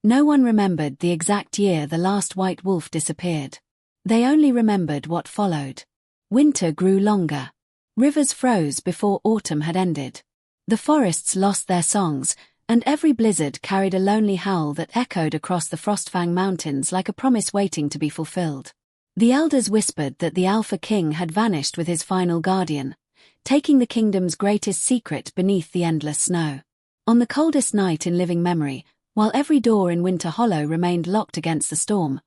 No one remembered the exact year the last white wolf disappeared. They only remembered what followed. Winter grew longer. Rivers froze before autumn had ended. The forests lost their songs, and every blizzard carried a lonely howl that echoed across the Frostfang Mountains like a promise waiting to be fulfilled. The elders whispered that the Alpha King had vanished with his final guardian, taking the kingdom's greatest secret beneath the endless snow. On the coldest night in living memory, while every door in Winter Hollow remained locked against the storm,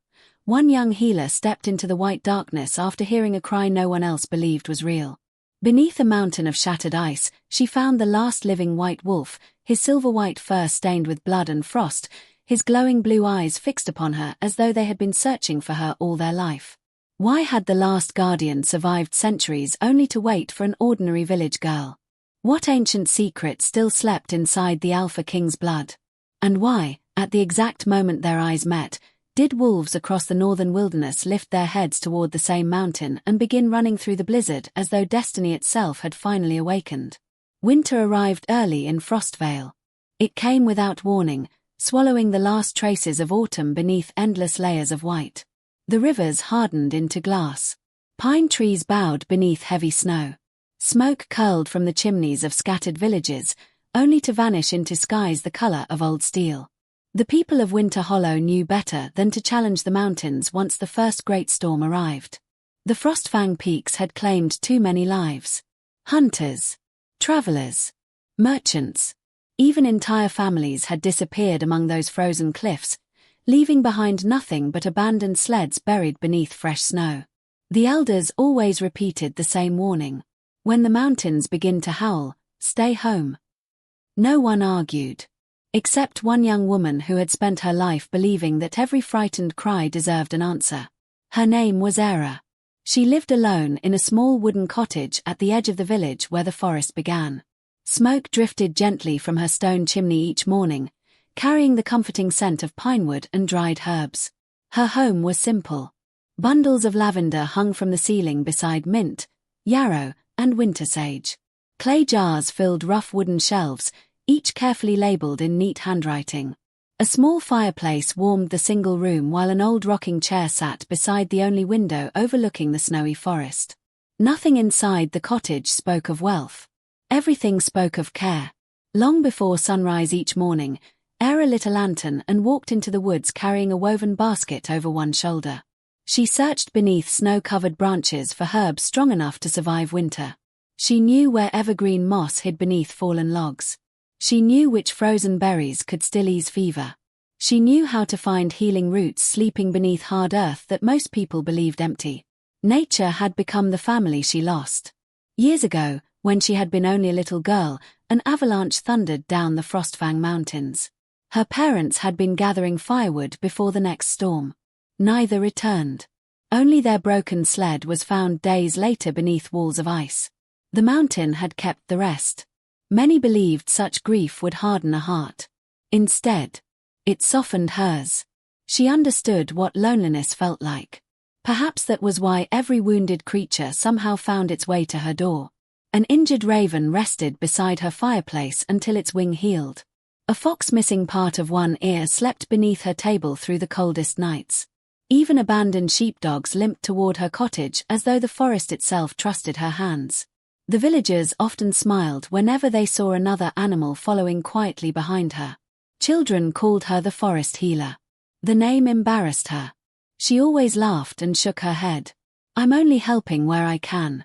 one young healer stepped into the white darkness after hearing a cry no one else believed was real. Beneath a mountain of shattered ice, she found the last living white wolf, his silver-white fur stained with blood and frost, his glowing blue eyes fixed upon her as though they had been searching for her all their life. Why had the last guardian survived centuries only to wait for an ordinary village girl? What ancient secret still slept inside the Alpha King's blood? And why, at the exact moment their eyes met, did wolves across the northern wilderness lift their heads toward the same mountain and begin running through the blizzard as though destiny itself had finally awakened? Winter arrived early in Frostvale. It came without warning, swallowing the last traces of autumn beneath endless layers of white. The rivers hardened into glass. Pine trees bowed beneath heavy snow. Smoke curled from the chimneys of scattered villages, only to vanish into skies the color of old steel. The people of Winter Hollow knew better than to challenge the mountains once the first great storm arrived. The Frostfang Peaks had claimed too many lives. Hunters, travelers, merchants, even entire families had disappeared among those frozen cliffs, leaving behind nothing but abandoned sleds buried beneath fresh snow. The elders always repeated the same warning. When the mountains begin to howl, stay home. No one argued. Except one young woman who had spent her life believing that every frightened cry deserved an answer. Her name was Eira. She lived alone in a small wooden cottage at the edge of the village where the forest began. Smoke drifted gently from her stone chimney each morning, carrying the comforting scent of pinewood and dried herbs. Her home was simple. Bundles of lavender hung from the ceiling beside mint, yarrow, and winter sage. Clay jars filled rough wooden shelves, each carefully labeled in neat handwriting. A small fireplace warmed the single room while an old rocking chair sat beside the only window overlooking the snowy forest. Nothing inside the cottage spoke of wealth. Everything spoke of care. Long before sunrise each morning, Eira lit a lantern and walked into the woods carrying a woven basket over one shoulder. She searched beneath snow-covered branches for herbs strong enough to survive winter. She knew where evergreen moss hid beneath fallen logs. She knew which frozen berries could still ease fever. She knew how to find healing roots sleeping beneath hard earth that most people believed empty. Nature had become the family she lost. Years ago, when she had been only a little girl, an avalanche thundered down the Frostfang Mountains. Her parents had been gathering firewood before the next storm. Neither returned. Only their broken sled was found days later beneath walls of ice. The mountain had kept the rest. Many believed such grief would harden a heart. Instead, it softened hers. She understood what loneliness felt like. Perhaps that was why every wounded creature somehow found its way to her door. An injured raven rested beside her fireplace until its wing healed. A fox missing part of one ear slept beneath her table through the coldest nights. Even abandoned sheepdogs limped toward her cottage as though the forest itself trusted her hands. The villagers often smiled whenever they saw another animal following quietly behind her. Children called her the forest healer. The name embarrassed her. She always laughed and shook her head. I'm only helping where I can.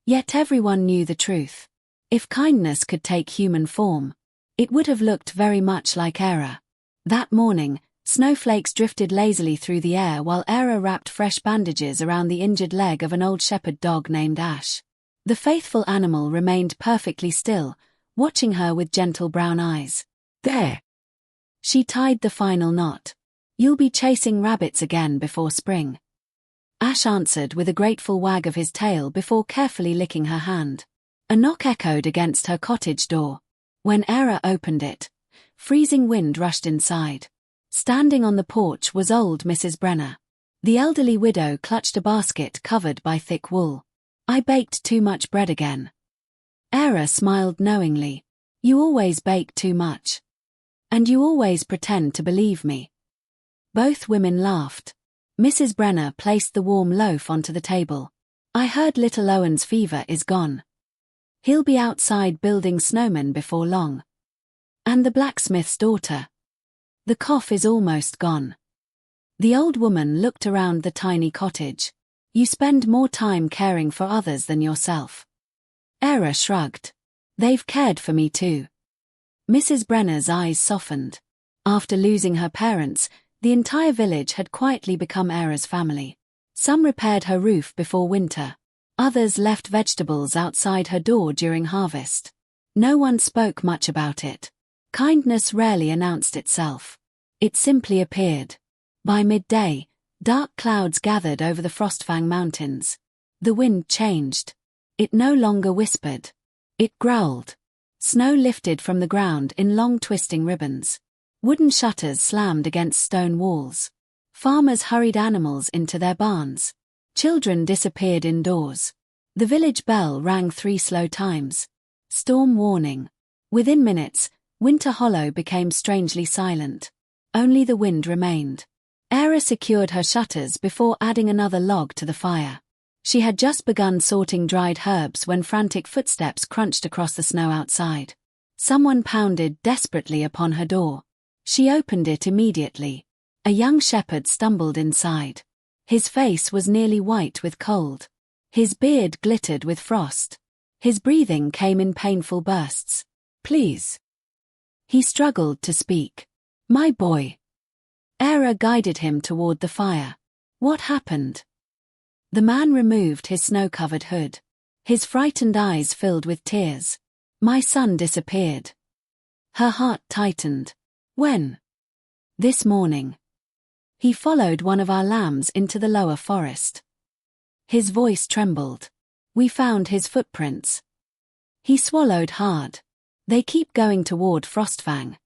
Yet everyone knew the truth. If kindness could take human form, it would have looked very much like Eira. That morning, snowflakes drifted lazily through the air while Eira wrapped fresh bandages around the injured leg of an old shepherd dog named Ash. The faithful animal remained perfectly still, watching her with gentle brown eyes. There! She tied the final knot. You'll be chasing rabbits again before spring. Ash answered with a grateful wag of his tail before carefully licking her hand. A knock echoed against her cottage door. When Eira opened it, freezing wind rushed inside. Standing on the porch was old Mrs. Brenner. The elderly widow clutched a basket covered by thick wool. I baked too much bread again. Eira smiled knowingly. You always bake too much. And you always pretend to believe me." Both women laughed. Mrs. Brenner placed the warm loaf onto the table. "I heard little Owen's fever is gone. He'll be outside building snowmen before long. And the blacksmith's daughter. The cough is almost gone." The old woman looked around the tiny cottage. "You spend more time caring for others than yourself." Eira shrugged. "They've cared for me too." Mrs. Brenner's eyes softened. After losing her parents, the entire village had quietly become Eira's family. Some repaired her roof before winter. Others left vegetables outside her door during harvest. No one spoke much about it. Kindness rarely announced itself. It simply appeared. By midday, dark clouds gathered over the Frostfang Mountains. The wind changed. It no longer whispered. It growled. Snow lifted from the ground in long twisting ribbons. Wooden shutters slammed against stone walls. Farmers hurried animals into their barns. Children disappeared indoors. The village bell rang 3 slow times. Storm warning. Within minutes, Winter Hollow became strangely silent. Only the wind remained. Eira secured her shutters before adding another log to the fire. She had just begun sorting dried herbs when frantic footsteps crunched across the snow outside. Someone pounded desperately upon her door. She opened it immediately. A young shepherd stumbled inside. His face was nearly white with cold. His beard glittered with frost. His breathing came in painful bursts. "Please." He struggled to speak. "My boy." Eira guided him toward the fire. "What happened?" The man removed his snow-covered hood. His frightened eyes filled with tears. "My son disappeared." Her heart tightened. "When?" "This morning. He followed one of our lambs into the lower forest." His voice trembled. "We found his footprints." He swallowed hard. "They keep going toward Frostfang."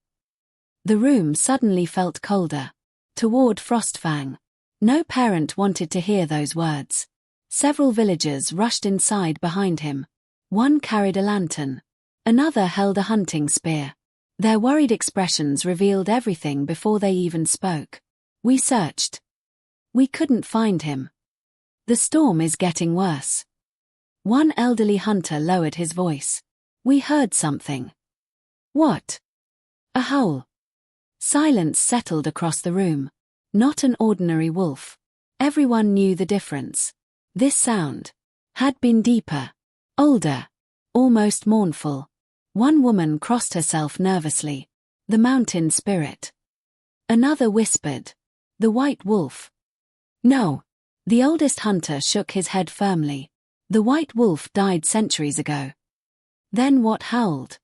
The room suddenly felt colder. Toward Frostfang. No parent wanted to hear those words. Several villagers rushed inside behind him. One carried a lantern. Another held a hunting spear. Their worried expressions revealed everything before they even spoke. "We searched. We couldn't find him. The storm is getting worse." One elderly hunter lowered his voice. "We heard something." "What?" "A howl." Silence settled across the room. Not an ordinary wolf. Everyone knew the difference. This sound had been deeper, older, almost mournful. One woman crossed herself nervously. "The mountain spirit." Another whispered, "The white wolf." "No." The oldest hunter shook his head firmly. "The white wolf died centuries ago." "Then what howled?"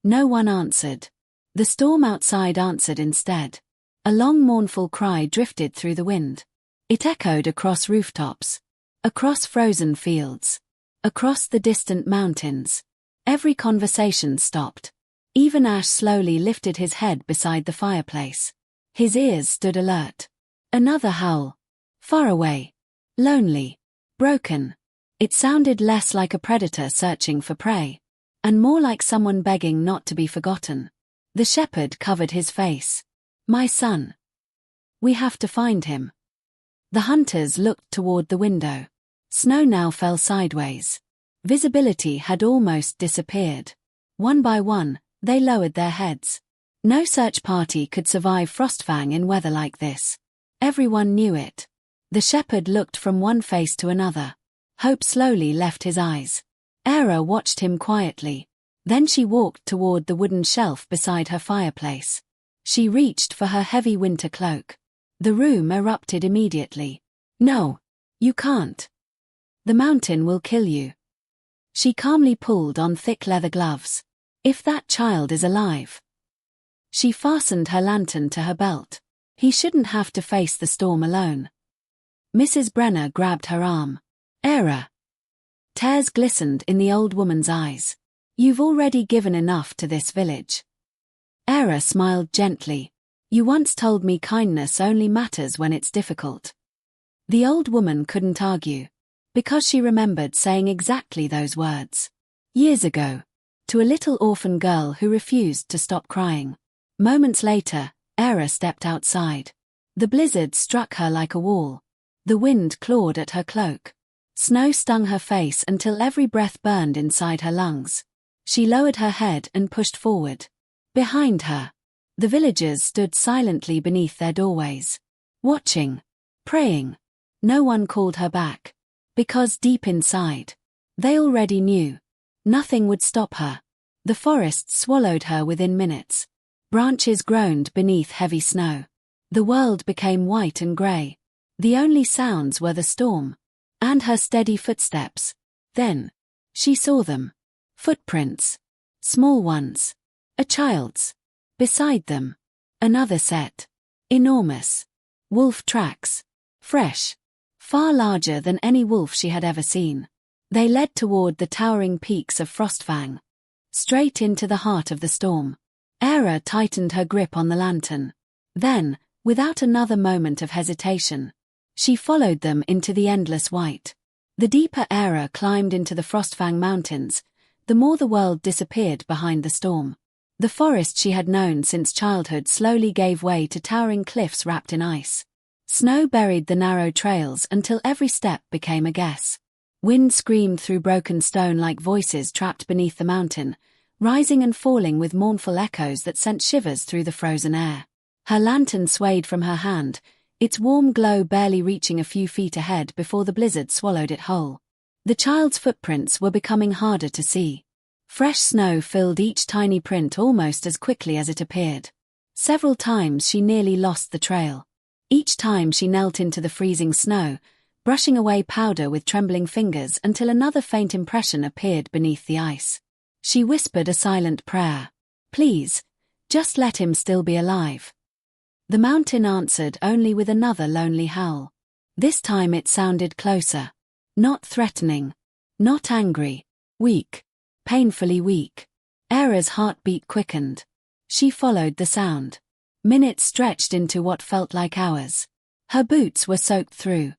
No one answered. The storm outside answered instead. A long mournful cry drifted through the wind. It echoed across rooftops, across frozen fields, across the distant mountains. Every conversation stopped. Even Ash slowly lifted his head beside the fireplace. His ears stood alert. Another howl. Far away. Lonely. Broken. It sounded less like a predator searching for prey, and more like someone begging not to be forgotten. The shepherd covered his face. "My son. We have to find him." The hunters looked toward the window. Snow now fell sideways. Visibility had almost disappeared. One by one, they lowered their heads. No search party could survive Frostfang in weather like this. Everyone knew it. The shepherd looked from one face to another. Hope slowly left his eyes. Eira watched him quietly. Then she walked toward the wooden shelf beside her fireplace. She reached for her heavy winter cloak. The room erupted immediately. "No. You can't. The mountain will kill you." She calmly pulled on thick leather gloves. "If that child is alive." She fastened her lantern to her belt. He shouldn't have to face the storm alone. Mrs. Brenner grabbed her arm. "Eira." Tears glistened in the old woman's eyes. "You've already given enough to this village." Eira smiled gently. "You once told me kindness only matters when it's difficult." The old woman couldn't argue, because she remembered saying exactly those words. Years ago. To a little orphan girl who refused to stop crying. Moments later, Eira stepped outside. The blizzard struck her like a wall. The wind clawed at her cloak. Snow stung her face until every breath burned inside her lungs. She lowered her head and pushed forward. Behind her, the villagers stood silently beneath their doorways. Watching. Praying. No one called her back. Because deep inside, they already knew. Nothing would stop her. The forest swallowed her within minutes. Branches groaned beneath heavy snow. The world became white and grey. The only sounds were the storm. And her steady footsteps. Then, she saw them. Footprints. Small ones. A child's. Beside them. Another set. Enormous. Wolf tracks. Fresh. Far larger than any wolf she had ever seen. They led toward the towering peaks of Frostfang. Straight into the heart of the storm. Eira tightened her grip on the lantern. Then, without another moment of hesitation, she followed them into the endless white. The deeper Eira climbed into the Frostfang Mountains, the more the world disappeared behind the storm. The forest she had known since childhood slowly gave way to towering cliffs wrapped in ice. Snow buried the narrow trails until every step became a guess. Wind screamed through broken stone like voices trapped beneath the mountain, rising and falling with mournful echoes that sent shivers through the frozen air. Her lantern swayed from her hand, its warm glow barely reaching a few feet ahead before the blizzard swallowed it whole. The child's footprints were becoming harder to see. Fresh snow filled each tiny print almost as quickly as it appeared. Several times she nearly lost the trail. Each time she knelt into the freezing snow, brushing away powder with trembling fingers until another faint impression appeared beneath the ice. She whispered a silent prayer. Please, just let him still be alive. The mountain answered only with another lonely howl. This time it sounded closer. Not threatening. Not angry. Weak. Painfully weak. Eira's heartbeat quickened. She followed the sound. Minutes stretched into what felt like hours. Her boots were soaked through.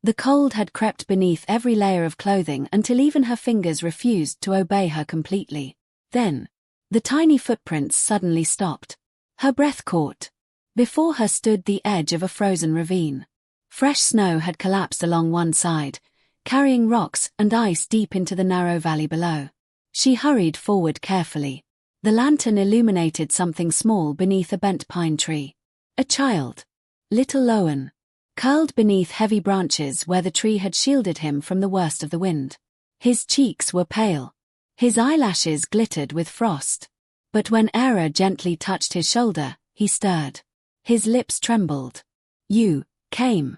The cold had crept beneath every layer of clothing until even her fingers refused to obey her completely. Then, the tiny footprints suddenly stopped. Her breath caught. Before her stood the edge of a frozen ravine. Fresh snow had collapsed along one side, carrying rocks and ice deep into the narrow valley below. She hurried forward carefully. The lantern illuminated something small beneath a bent pine tree. A child. Little Owen. Curled beneath heavy branches where the tree had shielded him from the worst of the wind. His cheeks were pale. His eyelashes glittered with frost. But when Eira gently touched his shoulder, he stirred. His lips trembled. You came.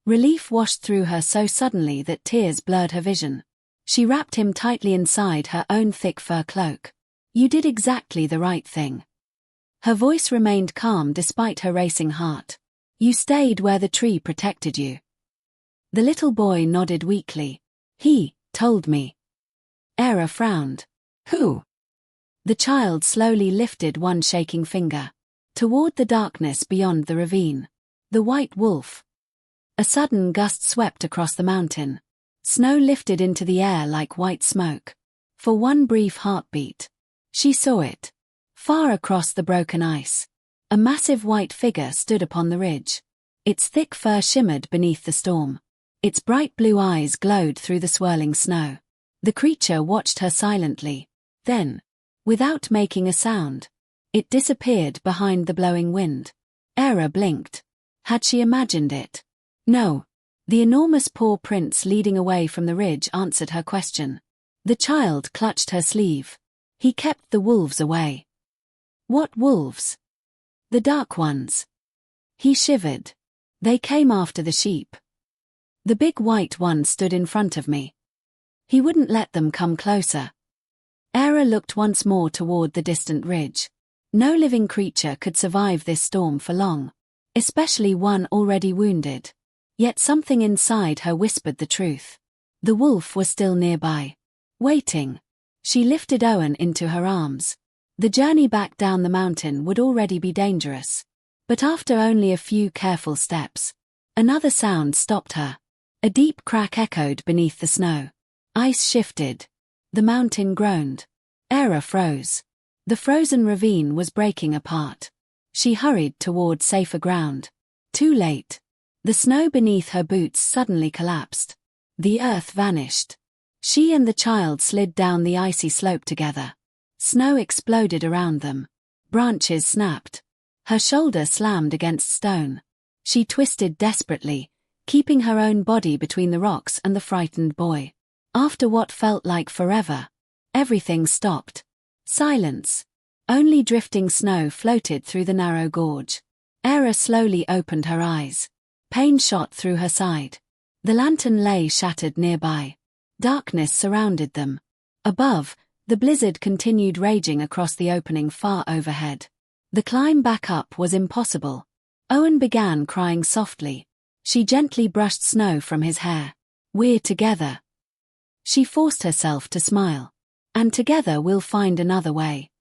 Relief washed through her so suddenly that tears blurred her vision. She wrapped him tightly inside her own thick fur cloak. You did exactly the right thing. Her voice remained calm despite her racing heart. You stayed where the tree protected you. The little boy nodded weakly. He told me. Eira frowned. Who? The child slowly lifted one shaking finger. Toward the darkness beyond the ravine. The white wolf. A sudden gust swept across the mountain. Snow lifted into the air like white smoke. For one brief heartbeat, she saw it. Far across the broken ice. A massive white figure stood upon the ridge. Its thick fur shimmered beneath the storm. Its bright blue eyes glowed through the swirling snow. The creature watched her silently. Then, without making a sound, it disappeared behind the blowing wind. Eira blinked. Had she imagined it? No. The enormous paw prints leading away from the ridge answered her question. The child clutched her sleeve. He kept the wolves away. What wolves? The dark ones. He shivered. They came after the sheep. The big white one stood in front of me. He wouldn't let them come closer. Eira looked once more toward the distant ridge. No living creature could survive this storm for long, especially one already wounded. Yet something inside her whispered the truth. The wolf was still nearby. Waiting. She lifted Owen into her arms. The journey back down the mountain would already be dangerous. But after only a few careful steps, another sound stopped her. A deep crack echoed beneath the snow. Ice shifted. The mountain groaned. Eira froze. The frozen ravine was breaking apart. She hurried toward safer ground. Too late. The snow beneath her boots suddenly collapsed. The earth vanished. She and the child slid down the icy slope together. Snow exploded around them. Branches snapped. Her shoulder slammed against stone. She twisted desperately, keeping her own body between the rocks and the frightened boy. After what felt like forever, everything stopped. Silence. Only drifting snow floated through the narrow gorge. Eira slowly opened her eyes. Pain shot through her side. The lantern lay shattered nearby. Darkness surrounded them. Above, the blizzard continued raging across the opening far overhead. The climb back up was impossible. Owen began crying softly. She gently brushed snow from his hair. "We're together." She forced herself to smile. "And together we'll find another way."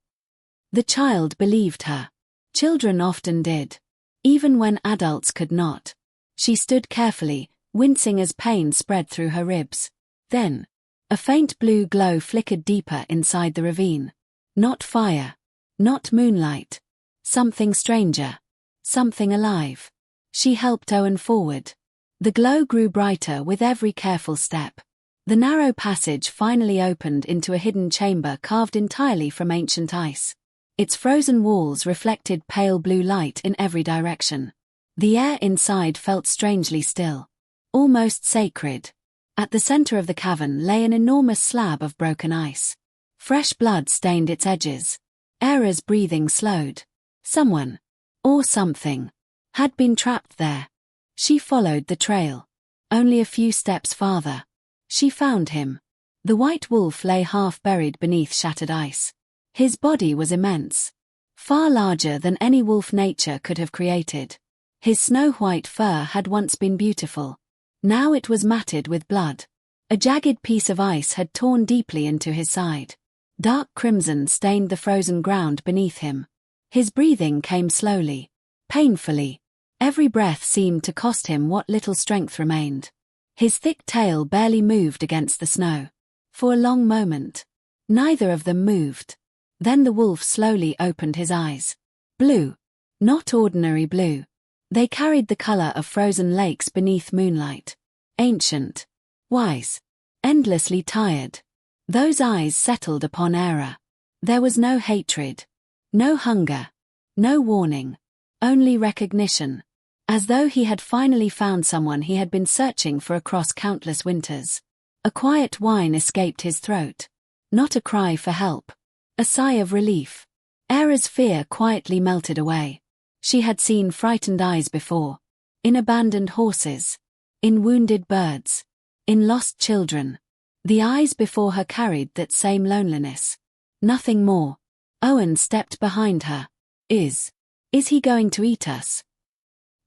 The child believed her. Children often did. Even when adults could not. She stood carefully, wincing as pain spread through her ribs. Then, a faint blue glow flickered deeper inside the ravine. Not fire. Not moonlight. Something stranger. Something alive. She helped Owen forward. The glow grew brighter with every careful step. The narrow passage finally opened into a hidden chamber carved entirely from ancient ice. Its frozen walls reflected pale blue light in every direction. The air inside felt strangely still. Almost sacred. At the center of the cavern lay an enormous slab of broken ice. Fresh blood stained its edges. Eira's breathing slowed. Someone, or something, had been trapped there. She followed the trail. Only a few steps farther. She found him. The white wolf lay half buried beneath shattered ice. His body was immense. Far larger than any wolf nature could have created. His snow-white fur had once been beautiful. Now it was matted with blood. A jagged piece of ice had torn deeply into his side. Dark crimson stained the frozen ground beneath him. His breathing came slowly, painfully. Every breath seemed to cost him what little strength remained. His thick tail barely moved against the snow. For a long moment, neither of them moved. Then the wolf slowly opened his eyes. Blue. Not ordinary blue. They carried the color of frozen lakes beneath moonlight. Ancient. Wise. Endlessly tired. Those eyes settled upon Eira. There was no hatred. No hunger. No warning. Only recognition. As though he had finally found someone he had been searching for across countless winters. A quiet whine escaped his throat. Not a cry for help. A sigh of relief. Eira's fear quietly melted away. She had seen frightened eyes before. In abandoned horses. In wounded birds. In lost children. The eyes before her carried that same loneliness. Nothing more. Owen stepped behind her. Is he going to eat us?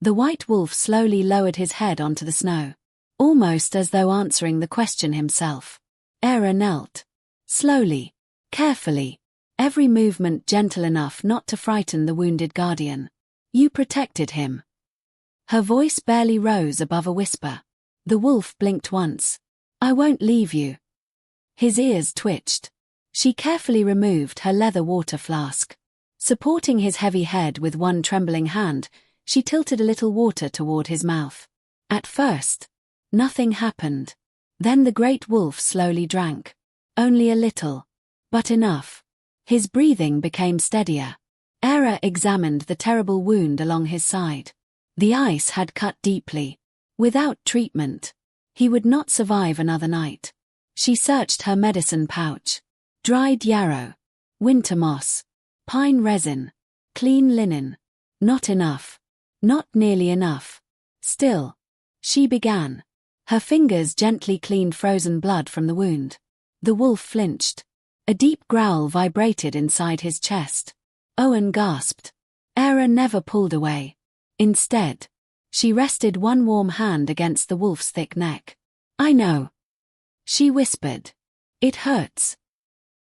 The white wolf slowly lowered his head onto the snow. Almost as though answering the question himself. Eira knelt. Slowly. Carefully. Every movement gentle enough not to frighten the wounded guardian. You protected him. Her voice barely rose above a whisper. The wolf blinked once. I won't leave you. His ears twitched. She carefully removed her leather water flask. Supporting his heavy head with one trembling hand, she tilted a little water toward his mouth. At first, nothing happened. Then the great wolf slowly drank. Only a little. But enough. His breathing became steadier. Eira examined the terrible wound along his side. The ice had cut deeply. Without treatment, he would not survive another night. She searched her medicine pouch. Dried yarrow. Winter moss. Pine resin. Clean linen. Not enough. Not nearly enough. Still. She began. Her fingers gently cleaned frozen blood from the wound. The wolf flinched. A deep growl vibrated inside his chest. Owen gasped. Eira never pulled away. Instead, she rested one warm hand against the wolf's thick neck. I know. She whispered. It hurts.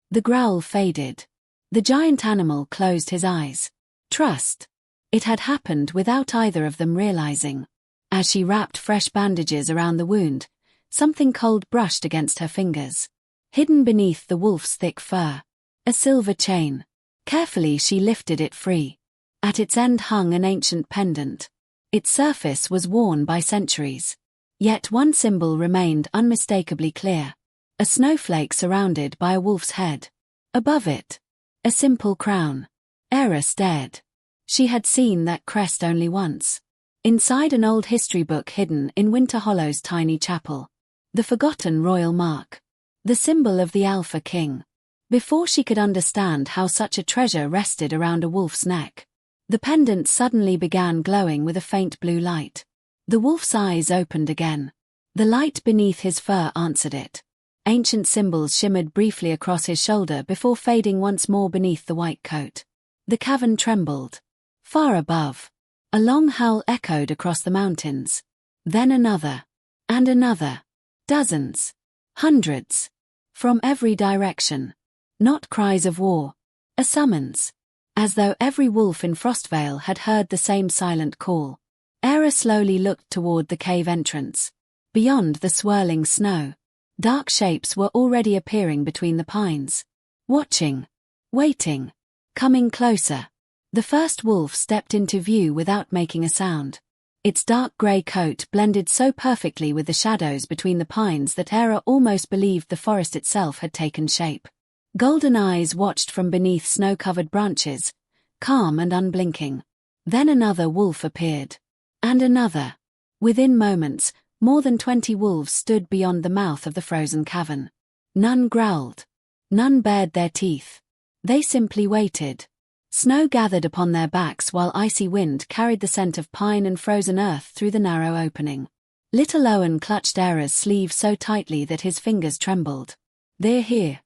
The growl faded. The giant animal closed his eyes. Trust. It had happened without either of them realizing. As she wrapped fresh bandages around the wound, something cold brushed against her fingers. Hidden beneath the wolf's thick fur. A silver chain. Carefully she lifted it free. At its end hung an ancient pendant. Its surface was worn by centuries. Yet one symbol remained unmistakably clear. A snowflake surrounded by a wolf's head. Above it, a simple crown. Eira stared. She had seen that crest only once. Inside an old history book hidden in Winter Hollow's tiny chapel. The forgotten royal mark. The symbol of the Alpha King. Before she could understand how such a treasure rested around a wolf's neck, the pendant suddenly began glowing with a faint blue light. The wolf's eyes opened again. The light beneath his fur answered it. Ancient symbols shimmered briefly across his shoulder before fading once more beneath the white coat. The cavern trembled. Far above, a long howl echoed across the mountains. Then another. And another. Dozens. Hundreds. From every direction. Not cries of war. A summons. As though every wolf in Frostvale had heard the same silent call. Eira slowly looked toward the cave entrance. Beyond the swirling snow, dark shapes were already appearing between the pines. Watching. Waiting. Coming closer. The first wolf stepped into view without making a sound. Its dark grey coat blended so perfectly with the shadows between the pines that Eira almost believed the forest itself had taken shape. Golden eyes watched from beneath snow-covered branches, calm and unblinking. Then another wolf appeared. And another. Within moments, more than 20 wolves stood beyond the mouth of the frozen cavern. None growled. None bared their teeth. They simply waited. Snow gathered upon their backs while icy wind carried the scent of pine and frozen earth through the narrow opening. Little Owen clutched Eira's sleeve so tightly that his fingers trembled. "They're here."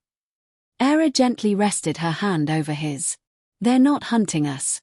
Eira gently rested her hand over his. "They're not hunting us."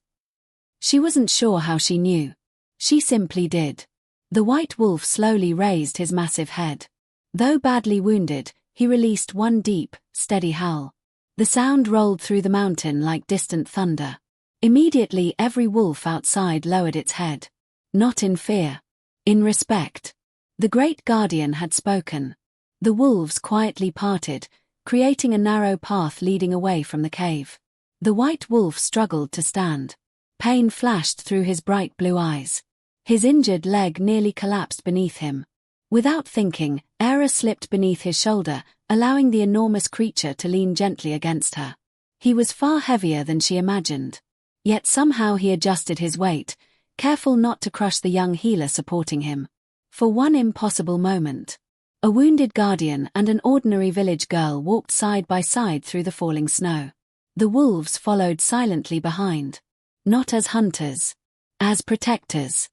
She wasn't sure how she knew. She simply did. The white wolf slowly raised his massive head. Though badly wounded, he released one deep, steady howl. The sound rolled through the mountain like distant thunder. Immediately every wolf outside lowered its head. Not in fear. In respect. The great guardian had spoken. The wolves quietly parted, creating a narrow path leading away from the cave. The white wolf struggled to stand. Pain flashed through his bright blue eyes. His injured leg nearly collapsed beneath him. Without thinking, Eira slipped beneath his shoulder, allowing the enormous creature to lean gently against her. He was far heavier than she imagined. Yet somehow he adjusted his weight, careful not to crush the young healer supporting him. For one impossible moment, a wounded guardian and an ordinary village girl walked side by side through the falling snow. The wolves followed silently behind. Not as hunters. As protectors.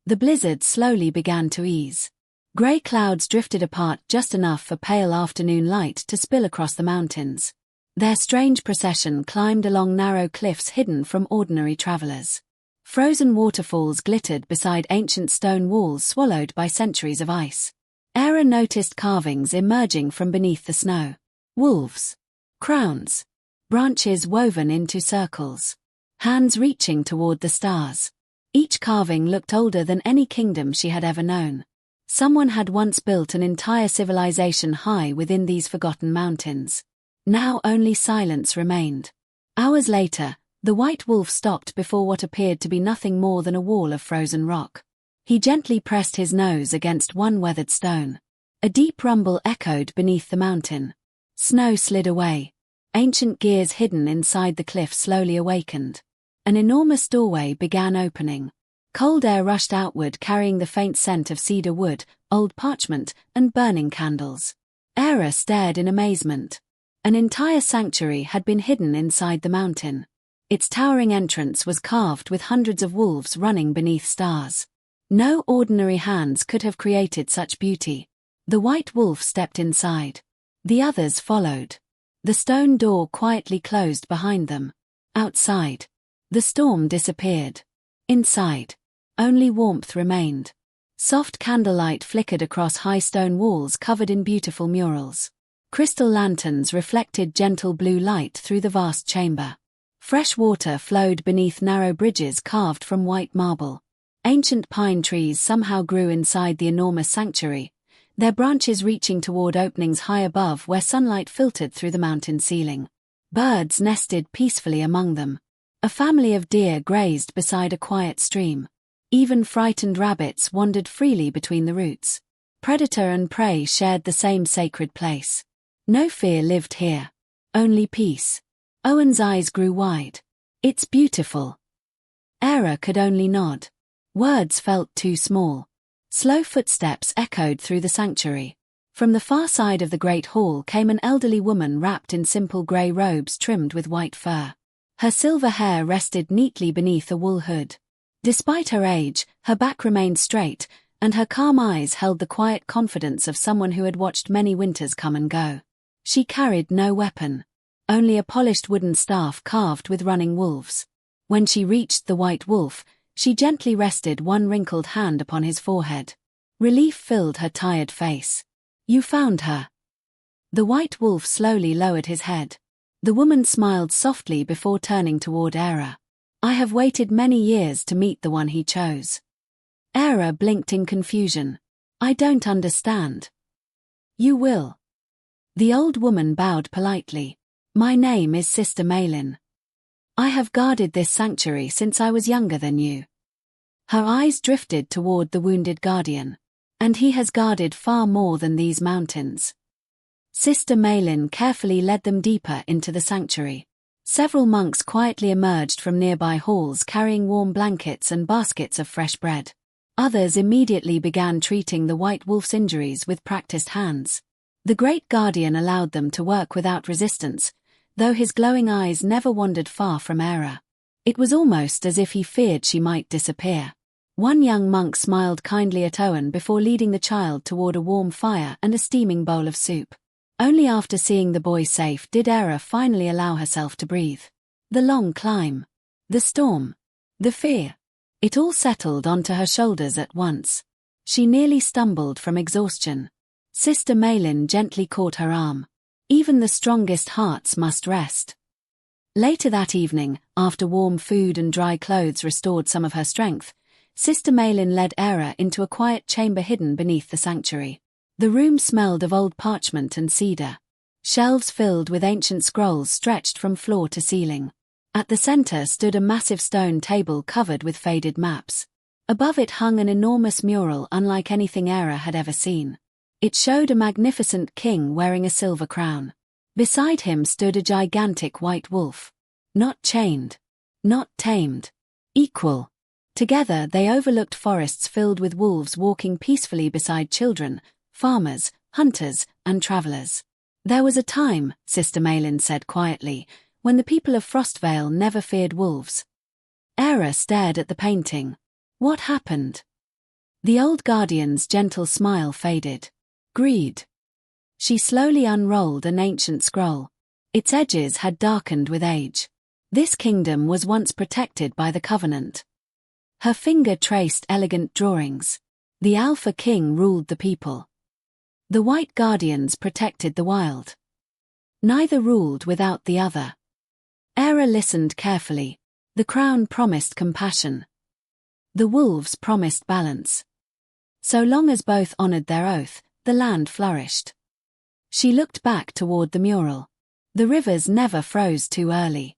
The blizzard slowly began to ease. Grey clouds drifted apart just enough for pale afternoon light to spill across the mountains. Their strange procession climbed along narrow cliffs hidden from ordinary travelers. Frozen waterfalls glittered beside ancient stone walls swallowed by centuries of ice. Eira noticed carvings emerging from beneath the snow. Wolves. Crowns. Branches woven into circles. Hands reaching toward the stars. Each carving looked older than any kingdom she had ever known. Someone had once built an entire civilization high within these forgotten mountains. Now only silence remained. Hours later, the white wolf stopped before what appeared to be nothing more than a wall of frozen rock. He gently pressed his nose against one weathered stone. A deep rumble echoed beneath the mountain. Snow slid away. Ancient gears hidden inside the cliff slowly awakened. An enormous doorway began opening. Cold air rushed outward carrying the faint scent of cedar wood, old parchment, and burning candles. Eira stared in amazement. An entire sanctuary had been hidden inside the mountain. Its towering entrance was carved with hundreds of wolves running beneath stars. No ordinary hands could have created such beauty. The white wolf stepped inside. The others followed. The stone door quietly closed behind them. Outside, the storm disappeared. Inside, only warmth remained. Soft candlelight flickered across high stone walls covered in beautiful murals. Crystal lanterns reflected gentle blue light through the vast chamber. Fresh water flowed beneath narrow bridges carved from white marble. Ancient pine trees somehow grew inside the enormous sanctuary, their branches reaching toward openings high above where sunlight filtered through the mountain ceiling. Birds nested peacefully among them. A family of deer grazed beside a quiet stream. Even frightened rabbits wandered freely between the roots. Predator and prey shared the same sacred place. No fear lived here. Only peace. Owen's eyes grew wide. It's beautiful. Eira could only nod. Words felt too small. Slow footsteps echoed through the sanctuary. From the far side of the great hall came an elderly woman wrapped in simple grey robes trimmed with white fur. Her silver hair rested neatly beneath a wool hood. Despite her age, her back remained straight, and her calm eyes held the quiet confidence of someone who had watched many winters come and go. She carried no weapon. Only a polished wooden staff carved with running wolves. When she reached the white wolf, she gently rested one wrinkled hand upon his forehead. Relief filled her tired face. "You found her." The white wolf slowly lowered his head. The woman smiled softly before turning toward Eira. "I have waited many years to meet the one he chose." Eira blinked in confusion. "I don't understand." "You will." The old woman bowed politely. "My name is Sister Malin. I have guarded this sanctuary since I was younger than you." Her eyes drifted toward the wounded guardian. "And he has guarded far more than these mountains." Sister Malin carefully led them deeper into the sanctuary. Several monks quietly emerged from nearby halls carrying warm blankets and baskets of fresh bread. Others immediately began treating the white wolf's injuries with practiced hands. The great guardian allowed them to work without resistance, though his glowing eyes never wandered far from Eira. It was almost as if he feared she might disappear. One young monk smiled kindly at Owen before leading the child toward a warm fire and a steaming bowl of soup. Only after seeing the boy safe did Eira finally allow herself to breathe. The long climb, the storm, the fear. It all settled onto her shoulders at once. She nearly stumbled from exhaustion. Sister Malin gently caught her arm. "Even the strongest hearts must rest." Later that evening, after warm food and dry clothes restored some of her strength, Sister Malin led Eira into a quiet chamber hidden beneath the sanctuary. The room smelled of old parchment and cedar. Shelves filled with ancient scrolls stretched from floor to ceiling. At the center stood a massive stone table covered with faded maps. Above it hung an enormous mural unlike anything Eira had ever seen. It showed a magnificent king wearing a silver crown. Beside him stood a gigantic white wolf. Not chained. Not tamed. Equal. Together they overlooked forests filled with wolves walking peacefully beside children, farmers, hunters, and travelers. "There was a time," Sister Malin said quietly, "when the people of Frostvale never feared wolves." Eira stared at the painting. What happened? The old guardian's gentle smile faded. Greed. She slowly unrolled an ancient scroll. Its edges had darkened with age. This kingdom was once protected by the Covenant. Her finger traced elegant drawings. The Alpha King ruled the people. The White Guardians protected the wild. Neither ruled without the other. Eira listened carefully. The crown promised compassion. The wolves promised balance. So long as both honored their oath, the land flourished. She looked back toward the mural. The rivers never froze too early.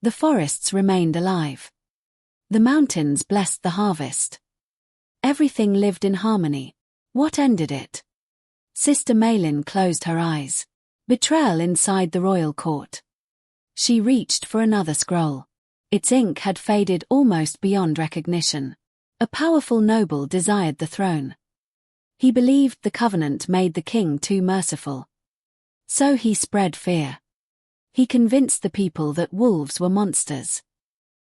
The forests remained alive. The mountains blessed the harvest. Everything lived in harmony. What ended it? Sister Malin closed her eyes. Betrayal inside the royal court. She reached for another scroll. Its ink had faded almost beyond recognition. A powerful noble desired the throne. He believed the Covenant made the king too merciful. So he spread fear. He convinced the people that wolves were monsters.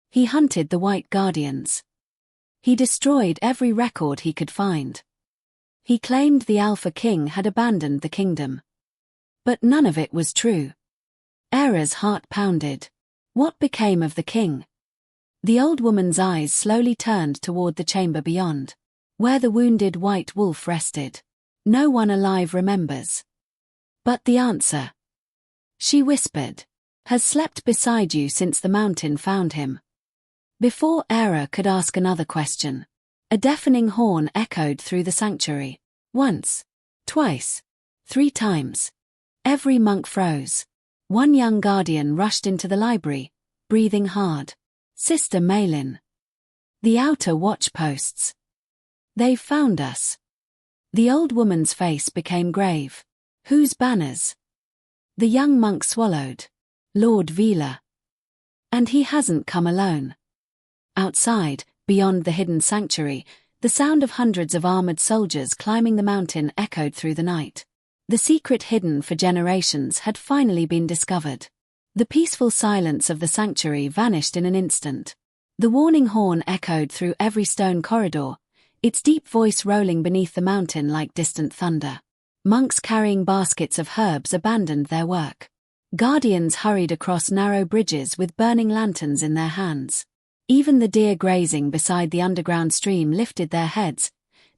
He hunted the White Guardians. He destroyed every record he could find. He claimed the Alpha King had abandoned the kingdom. But none of it was true. Eira's heart pounded. What became of the king? The old woman's eyes slowly turned toward the chamber beyond, where the wounded white wolf rested. No one alive remembers. But the answer, she whispered, has slept beside you since the mountain found him. Before Eira could ask another question, a deafening horn echoed through the sanctuary. Once, twice, 3 times. Every monk froze. One young guardian rushed into the library, breathing hard. Sister Malin. The outer watch posts. They've found us. The old woman's face became grave. Whose banners? The young monk swallowed. Lord Vila. And he hasn't come alone. Outside, beyond the hidden sanctuary, the sound of hundreds of armored soldiers climbing the mountain echoed through the night. The secret hidden for generations had finally been discovered. The peaceful silence of the sanctuary vanished in an instant. The warning horn echoed through every stone corridor, its deep voice rolling beneath the mountain like distant thunder. Monks carrying baskets of herbs abandoned their work. Guardians hurried across narrow bridges with burning lanterns in their hands. Even the deer grazing beside the underground stream lifted their heads,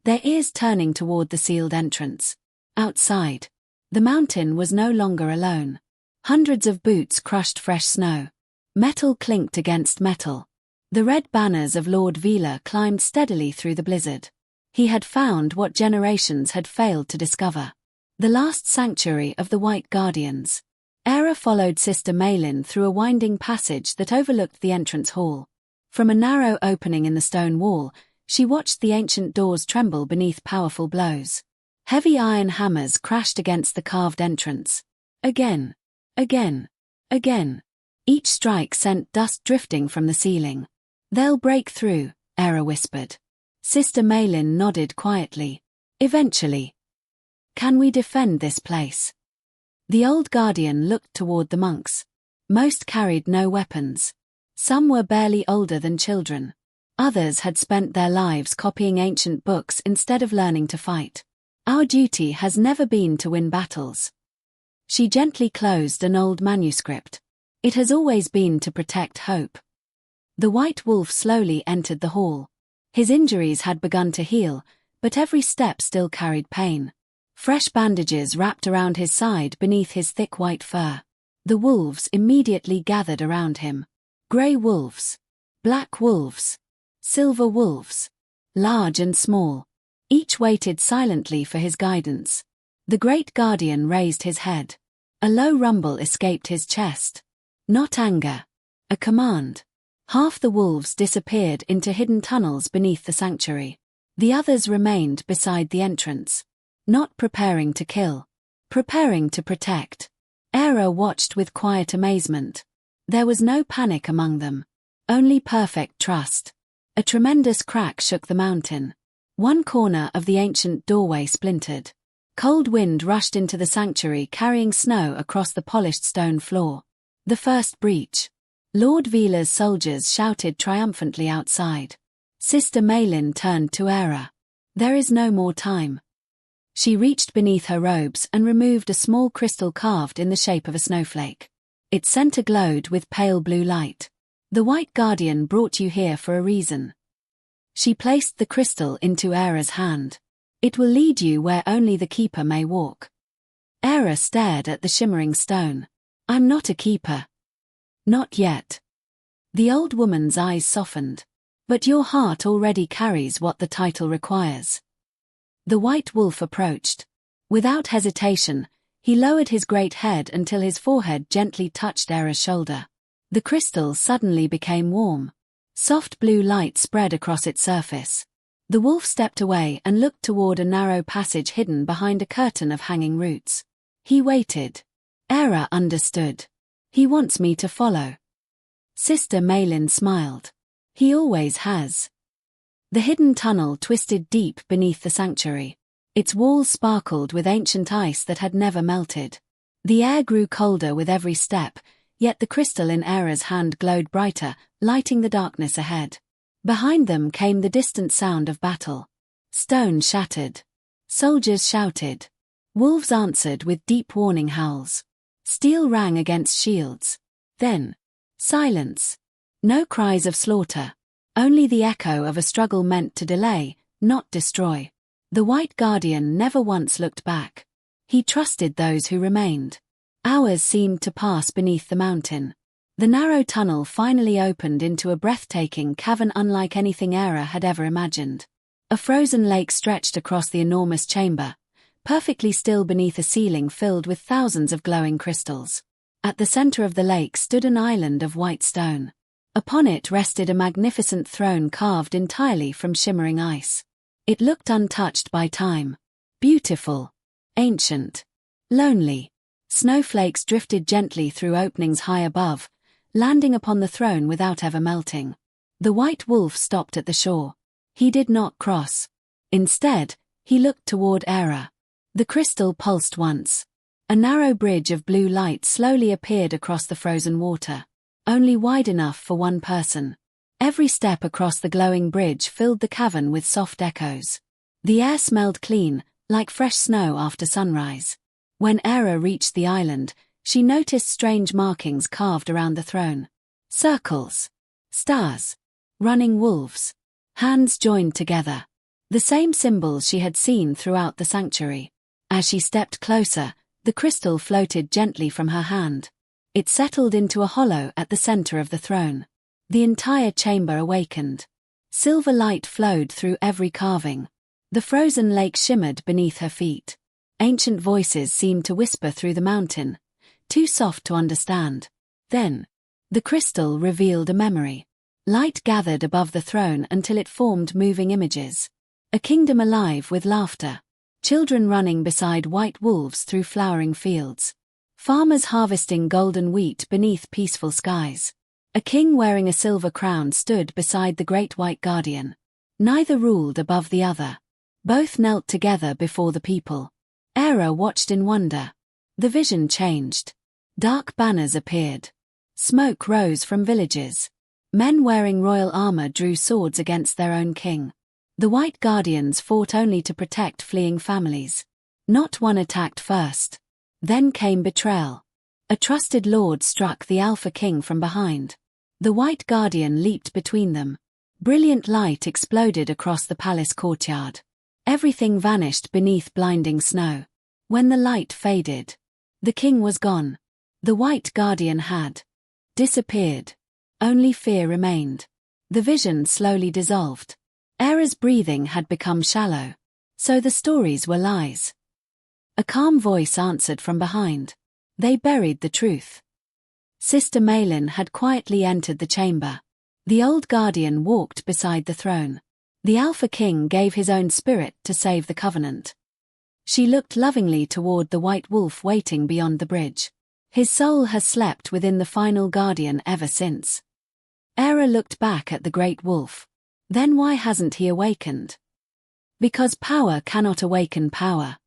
their ears turning toward the sealed entrance. Outside, the mountain was no longer alone. Hundreds of boots crushed fresh snow. Metal clinked against metal. The red banners of Lord Vila climbed steadily through the blizzard. He had found what generations had failed to discover. The last sanctuary of the White Guardians. Eira followed Sister Malin through a winding passage that overlooked the entrance hall. From a narrow opening in the stone wall, she watched the ancient doors tremble beneath powerful blows. Heavy iron hammers crashed against the carved entrance. Again. Again. Again. Each strike sent dust drifting from the ceiling. They'll break through, Eira whispered. Sister Malin nodded quietly. Eventually. Can we defend this place? The old guardian looked toward the monks. Most carried no weapons. Some were barely older than children. Others had spent their lives copying ancient books instead of learning to fight. Our duty has never been to win battles. She gently closed an old manuscript. It has always been to protect hope. The white wolf slowly entered the hall. His injuries had begun to heal, but every step still carried pain. Fresh bandages wrapped around his side beneath his thick white fur. The wolves immediately gathered around him. Grey wolves. Black wolves. Silver wolves. Large and small. Each waited silently for his guidance. The great guardian raised his head. A low rumble escaped his chest. Not anger. A command. Half the wolves disappeared into hidden tunnels beneath the sanctuary. The others remained beside the entrance. Not preparing to kill. Preparing to protect. Eira watched with quiet amazement. There was no panic among them. Only perfect trust. A tremendous crack shook the mountain. One corner of the ancient doorway splintered. Cold wind rushed into the sanctuary carrying snow across the polished stone floor. The first breach. Lord Vila's soldiers shouted triumphantly outside. Sister Malin turned to Eira. There is no more time. She reached beneath her robes and removed a small crystal carved in the shape of a snowflake. Its center glowed with pale blue light. The White Guardian brought you here for a reason. She placed the crystal into Eira's hand. It will lead you where only the keeper may walk. Eira stared at the shimmering stone. I'm not a keeper. Not yet. The old woman's eyes softened. But your heart already carries what the title requires. The white wolf approached. Without hesitation, he lowered his great head until his forehead gently touched Eira's shoulder. The crystal suddenly became warm. Soft blue light spread across its surface. The wolf stepped away and looked toward a narrow passage hidden behind a curtain of hanging roots. He waited. Eira understood. He wants me to follow. Sister Malin smiled. He always has. The hidden tunnel twisted deep beneath the sanctuary. Its walls sparkled with ancient ice that had never melted. The air grew colder with every step, yet the crystal in Eira's hand glowed brighter, lighting the darkness ahead. Behind them came the distant sound of battle. Stone shattered. Soldiers shouted. Wolves answered with deep warning howls. Steel rang against shields. Then, silence. No cries of slaughter. Only the echo of a struggle meant to delay, not destroy. The White Guardian never once looked back. He trusted those who remained. Hours seemed to pass beneath the mountain. The narrow tunnel finally opened into a breathtaking cavern unlike anything Eira had ever imagined. A frozen lake stretched across the enormous chamber, perfectly still beneath a ceiling filled with thousands of glowing crystals. At the center of the lake stood an island of white stone. Upon it rested a magnificent throne carved entirely from shimmering ice. It looked untouched by time. Beautiful. Ancient. Lonely. Snowflakes drifted gently through openings high above, landing upon the throne without ever melting. The white wolf stopped at the shore. He did not cross. Instead, he looked toward Eira. The crystal pulsed once. A narrow bridge of blue light slowly appeared across the frozen water, only wide enough for one person. Every step across the glowing bridge filled the cavern with soft echoes. The air smelled clean, like fresh snow after sunrise. When Eira reached the island, she noticed strange markings carved around the throne. Circles. Stars. Running wolves. Hands joined together. The same symbols she had seen throughout the sanctuary. As she stepped closer, the crystal floated gently from her hand. It settled into a hollow at the center of the throne. The entire chamber awakened. Silver light flowed through every carving. The frozen lake shimmered beneath her feet. Ancient voices seemed to whisper through the mountain, too soft to understand. Then, the crystal revealed a memory. Light gathered above the throne until it formed moving images. A kingdom alive with laughter. Children running beside white wolves through flowering fields. Farmers harvesting golden wheat beneath peaceful skies. A king wearing a silver crown stood beside the great white guardian. Neither ruled above the other. Both knelt together before the people. Eira watched in wonder. The vision changed. Dark banners appeared. Smoke rose from villages. Men wearing royal armor drew swords against their own king. The white guardians fought only to protect fleeing families. Not one attacked first. Then came betrayal. A trusted lord struck the Alpha King from behind. The white guardian leaped between them. Brilliant light exploded across the palace courtyard. Everything vanished beneath blinding snow. When the light faded, the king was gone. The white guardian had disappeared. Only fear remained. The vision slowly dissolved. Eira's breathing had become shallow. So the stories were lies. A calm voice answered from behind. They buried the truth. Sister Malin had quietly entered the chamber. The old guardian walked beside the throne. The Alpha King gave his own spirit to save the covenant. She looked lovingly toward the white wolf waiting beyond the bridge. His soul has slept within the final guardian ever since. Eira looked back at the great wolf. Then why hasn't he awakened? Because power cannot awaken power.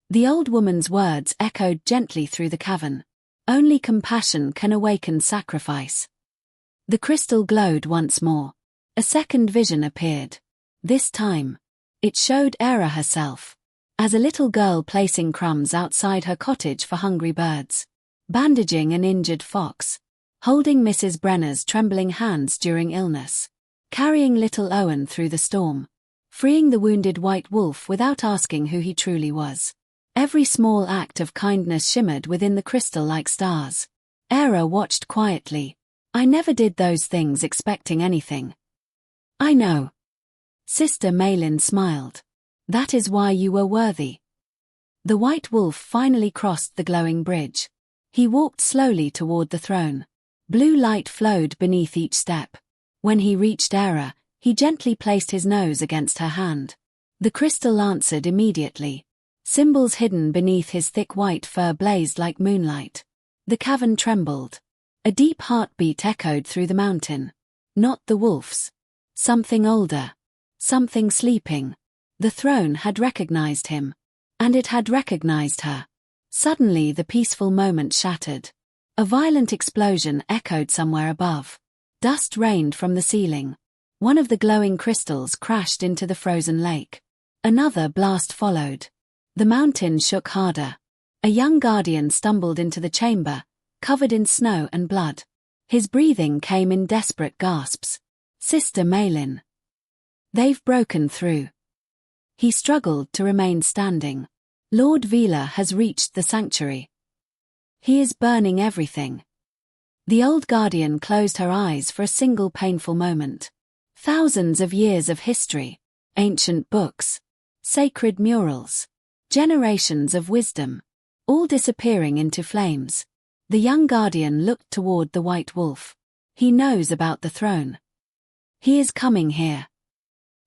The old woman's words echoed gently through the cavern. Only compassion can awaken sacrifice. The crystal glowed once more. A second vision appeared. This time, it showed Eira herself. As a little girl placing crumbs outside her cottage for hungry birds. Bandaging an injured fox. Holding Mrs. Brenner's trembling hands during illness. Carrying little Owen through the storm. Freeing the wounded white wolf without asking who he truly was. Every small act of kindness shimmered within the crystal like stars. Eira watched quietly. I never did those things expecting anything. I know. Sister Malin smiled. That is why you were worthy. The white wolf finally crossed the glowing bridge. He walked slowly toward the throne. Blue light flowed beneath each step. When he reached Eira, he gently placed his nose against her hand. The crystal answered immediately. Symbols hidden beneath his thick white fur blazed like moonlight. The cavern trembled. A deep heartbeat echoed through the mountain. Not the wolf's. Something older. Something sleeping. The throne had recognized him. And it had recognized her. Suddenly the peaceful moment shattered. A violent explosion echoed somewhere above. Dust rained from the ceiling. One of the glowing crystals crashed into the frozen lake. Another blast followed. The mountain shook harder. A young guardian stumbled into the chamber, covered in snow and blood. His breathing came in desperate gasps. Sister Malin. They've broken through. He struggled to remain standing. Lord Vila has reached the sanctuary. He is burning everything. The old guardian closed her eyes for a single painful moment. Thousands of years of history, ancient books, sacred murals, generations of wisdom, all disappearing into flames. The young guardian looked toward the white wolf. He knows about the throne. He is coming here.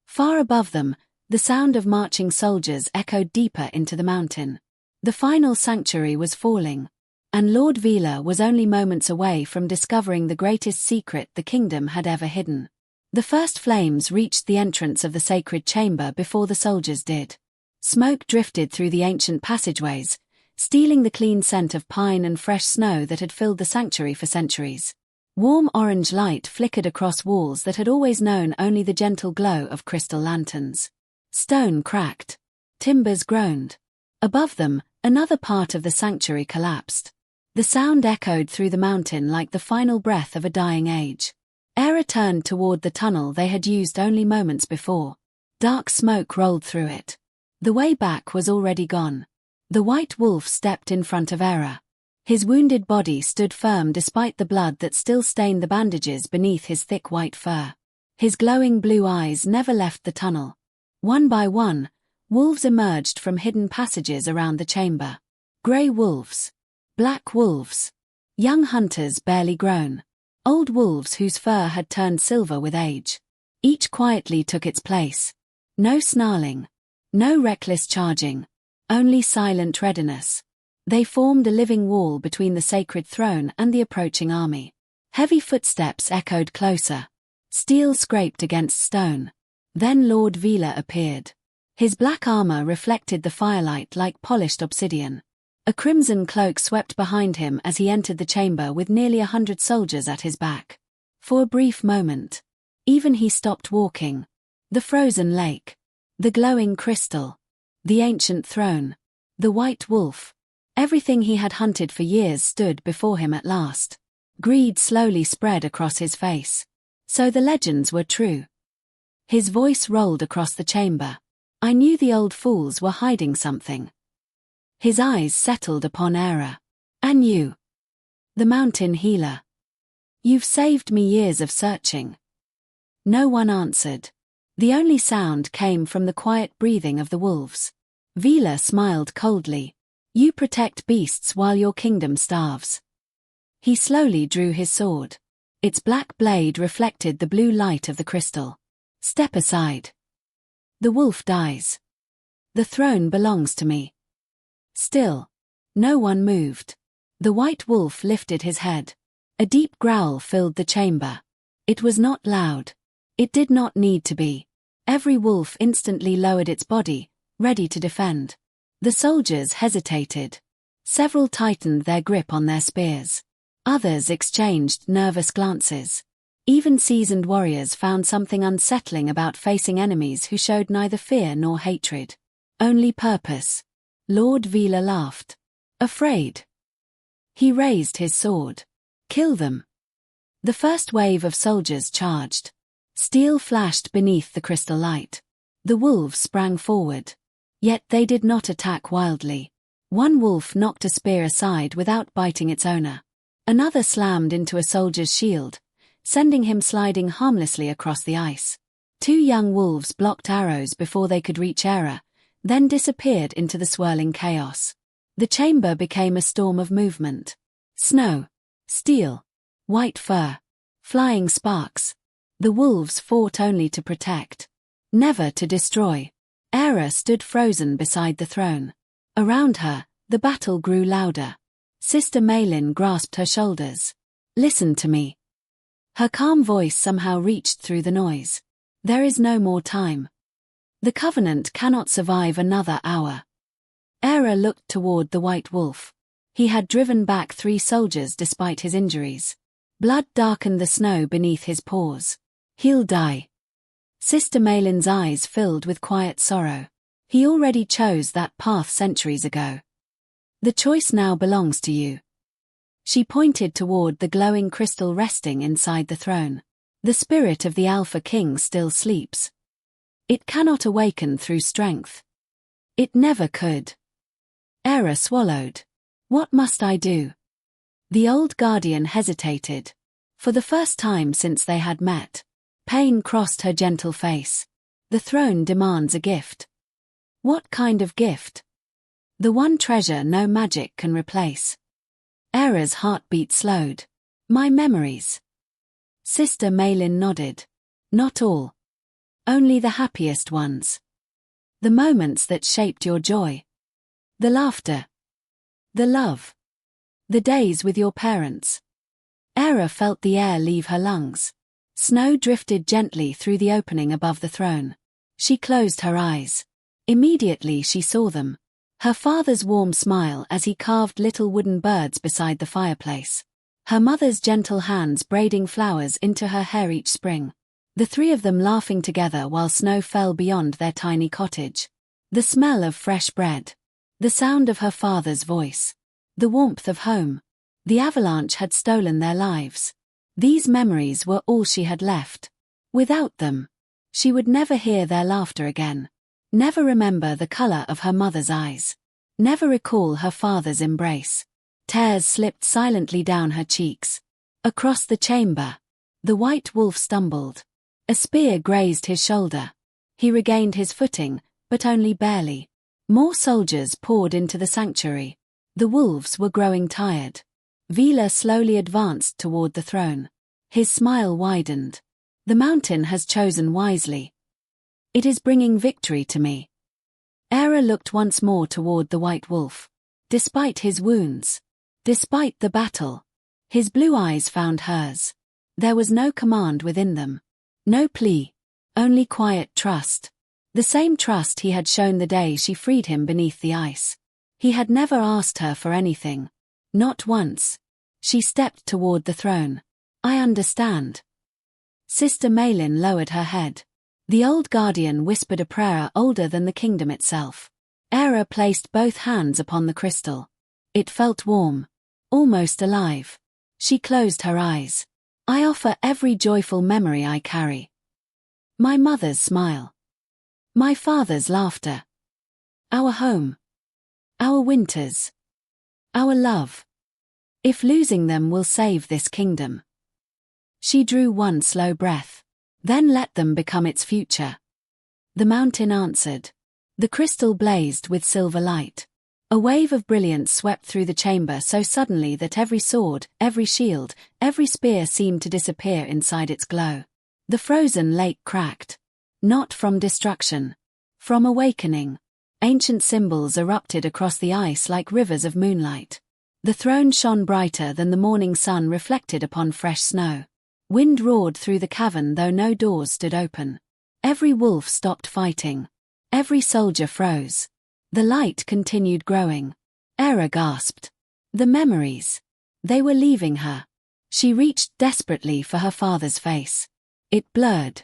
Far above them, the sound of marching soldiers echoed deeper into the mountain. The final sanctuary was falling, and Lord Vila was only moments away from discovering the greatest secret the kingdom had ever hidden. The first flames reached the entrance of the sacred chamber before the soldiers did. Smoke drifted through the ancient passageways, stealing the clean scent of pine and fresh snow that had filled the sanctuary for centuries. Warm orange light flickered across walls that had always known only the gentle glow of crystal lanterns. Stone cracked. Timbers groaned. Above them, another part of the sanctuary collapsed. The sound echoed through the mountain like the final breath of a dying age. Eira turned toward the tunnel they had used only moments before. Dark smoke rolled through it. The way back was already gone. The white wolf stepped in front of Eira. His wounded body stood firm despite the blood that still stained the bandages beneath his thick white fur. His glowing blue eyes never left the tunnel. One by one, wolves emerged from hidden passages around the chamber. Grey wolves. Black wolves. Young hunters barely grown. Old wolves whose fur had turned silver with age. Each quietly took its place. No snarling. No reckless charging. Only silent readiness. They formed a living wall between the sacred throne and the approaching army. Heavy footsteps echoed closer. Steel scraped against stone. Then Lord Vila appeared. His black armor reflected the firelight like polished obsidian. A crimson cloak swept behind him as he entered the chamber with nearly 100 soldiers at his back. For a brief moment, even he stopped walking. The frozen lake. The glowing crystal. The ancient throne. The white wolf. Everything he had hunted for years stood before him at last. Greed slowly spread across his face. So the legends were true. His voice rolled across the chamber. I knew the old fools were hiding something. His eyes settled upon Eira. And you. The mountain healer. You've saved me years of searching. No one answered. The only sound came from the quiet breathing of the wolves. Vila smiled coldly. You protect beasts while your kingdom starves. He slowly drew his sword. Its black blade reflected the blue light of the crystal. Step aside. The wolf dies. The throne belongs to me. Still, no one moved. The white wolf lifted his head. A deep growl filled the chamber. It was not loud. It did not need to be. Every wolf instantly lowered its body, ready to defend. The soldiers hesitated. Several tightened their grip on their spears. Others exchanged nervous glances. Even seasoned warriors found something unsettling about facing enemies who showed neither fear nor hatred. Only purpose. Lord Vila laughed. Afraid. He raised his sword. Kill them. The first wave of soldiers charged. Steel flashed beneath the crystal light. The wolves sprang forward. Yet they did not attack wildly. One wolf knocked a spear aside without biting its owner. Another slammed into a soldier's shield, sending him sliding harmlessly across the ice. Two young wolves blocked arrows before they could reach Eira, then disappeared into the swirling chaos. The chamber became a storm of movement. Snow. Steel. White fur. Flying sparks. The wolves fought only to protect. Never to destroy. Eira stood frozen beside the throne. Around her, the battle grew louder. Sister Malin grasped her shoulders. Listen to me. Her calm voice somehow reached through the noise. There is no more time. The Covenant cannot survive another hour. Eira looked toward the white wolf. He had driven back 3 soldiers despite his injuries. Blood darkened the snow beneath his paws. He'll die. Sister Malin's eyes filled with quiet sorrow. He already chose that path centuries ago. The choice now belongs to you. She pointed toward the glowing crystal resting inside the throne. The spirit of the Alpha King still sleeps. It cannot awaken through strength. It never could. Eira swallowed. What must I do? The old guardian hesitated. For the first time since they had met. Pain crossed her gentle face. The throne demands a gift. What kind of gift? The one treasure no magic can replace. Eira's heartbeat slowed. My memories. Sister Malin nodded. Not all. Only the happiest ones. The moments that shaped your joy. The laughter. The love. The days with your parents. Eira felt the air leave her lungs. Snow drifted gently through the opening above the throne. She closed her eyes. Immediately she saw them. Her father's warm smile as he carved little wooden birds beside the fireplace. Her mother's gentle hands braiding flowers into her hair each spring. The three of them laughing together while snow fell beyond their tiny cottage. The smell of fresh bread. The sound of her father's voice. The warmth of home. The avalanche had stolen their lives. These memories were all she had left. Without them, she would never hear their laughter again. Never remember the color of her mother's eyes. Never recall her father's embrace. Tears slipped silently down her cheeks. Across the chamber, the white wolf stumbled. A spear grazed his shoulder. He regained his footing, but only barely. More soldiers poured into the sanctuary. The wolves were growing tired. Vila slowly advanced toward the throne. His smile widened. The mountain has chosen wisely. It is bringing victory to me. Eira looked once more toward the white wolf. Despite his wounds, despite the battle, his blue eyes found hers. There was no command within them. No plea. Only quiet trust. The same trust he had shown the day she freed him beneath the ice. He had never asked her for anything. Not once. She stepped toward the throne. I understand. Sister Malin lowered her head. The old guardian whispered a prayer older than the kingdom itself. Eira placed both hands upon the crystal. It felt warm. Almost alive. She closed her eyes. I offer every joyful memory I carry. My mother's smile. My father's laughter. Our home. Our winters. Our love. If losing them will save this kingdom. She drew one slow breath. Then let them become its future. The mountain answered. The crystal blazed with silver light. A wave of brilliance swept through the chamber so suddenly that every sword, every shield, every spear seemed to disappear inside its glow. The frozen lake cracked. Not from destruction. From awakening. Ancient symbols erupted across the ice like rivers of moonlight. The throne shone brighter than the morning sun reflected upon fresh snow. Wind roared through the cavern though no doors stood open. Every wolf stopped fighting. Every soldier froze. The light continued growing. Eira gasped. The memories. They were leaving her. She reached desperately for her father's face. It blurred.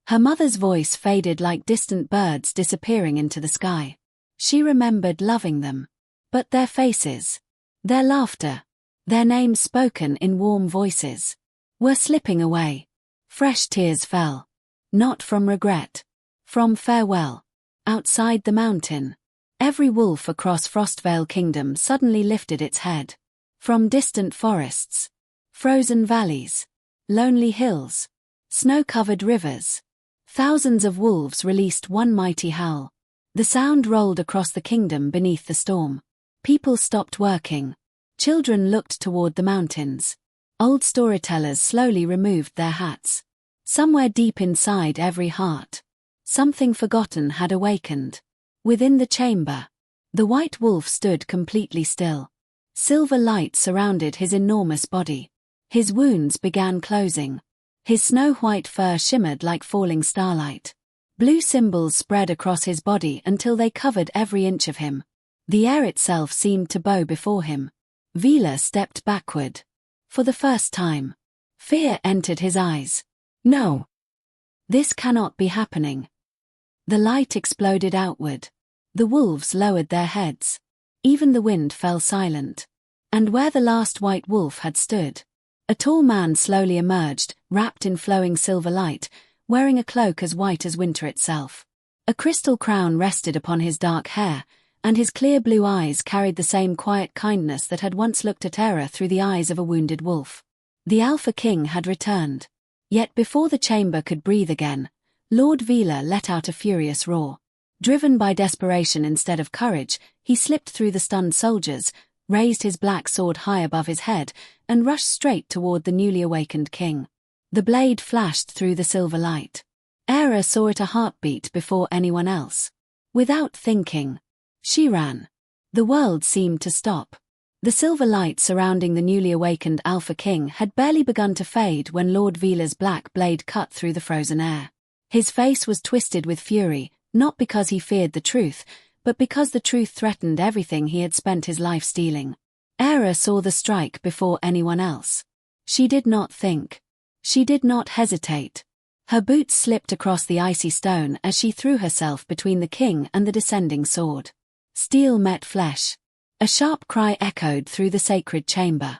Her mother's voice faded like distant birds disappearing into the sky. She remembered loving them. But their faces, their laughter, their names spoken in warm voices, were slipping away. Fresh tears fell. Not from regret. From farewell. Outside the mountain, every wolf across Frostvale Kingdom suddenly lifted its head. From distant forests, frozen valleys, lonely hills, snow-covered rivers, thousands of wolves released one mighty howl. The sound rolled across the kingdom beneath the storm. People stopped working. Children looked toward the mountains. Old storytellers slowly removed their hats. Somewhere deep inside every heart, something forgotten had awakened. Within the chamber, the white wolf stood completely still. Silver light surrounded his enormous body. His wounds began closing. His snow-white fur shimmered like falling starlight. Blue symbols spread across his body until they covered every inch of him. The air itself seemed to bow before him. Vila stepped backward. For the first time, fear entered his eyes. No. This cannot be happening. The light exploded outward. The wolves lowered their heads. Even the wind fell silent. And where the last white wolf had stood, a tall man slowly emerged, wrapped in flowing silver light, wearing a cloak as white as winter itself. A crystal crown rested upon his dark hair, and his clear blue eyes carried the same quiet kindness that had once looked at Eira through the eyes of a wounded wolf. The Alpha King had returned. Yet before the chamber could breathe again, Lord Vila let out a furious roar. Driven by desperation instead of courage, he slipped through the stunned soldiers, raised his black sword high above his head, and rushed straight toward the newly awakened king. The blade flashed through the silver light. Eira saw it a heartbeat before anyone else. Without thinking, she ran. The world seemed to stop. The silver light surrounding the newly awakened Alpha King had barely begun to fade when Lord Vila's black blade cut through the frozen air. His face was twisted with fury, not because he feared the truth, but because the truth threatened everything he had spent his life stealing. Eira saw the strike before anyone else. She did not think. She did not hesitate. Her boots slipped across the icy stone as she threw herself between the king and the descending sword. Steel met flesh. A sharp cry echoed through the sacred chamber.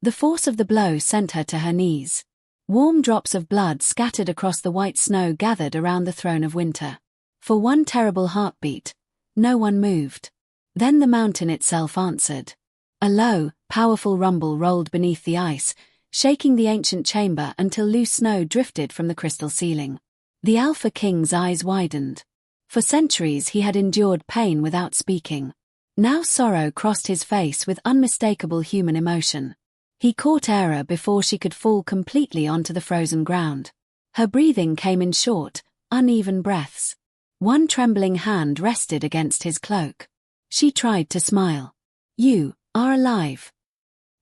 The force of the blow sent her to her knees. Warm drops of blood scattered across the white snow gathered around the throne of winter. For one terrible heartbeat, no one moved. Then the mountain itself answered. A low, powerful rumble rolled beneath the ice, shaking the ancient chamber until loose snow drifted from the crystal ceiling. The Alpha King's eyes widened. For centuries he had endured pain without speaking. Now sorrow crossed his face with unmistakable human emotion. He caught Eira before she could fall completely onto the frozen ground. Her breathing came in short, uneven breaths. One trembling hand rested against his cloak. She tried to smile. "You are alive."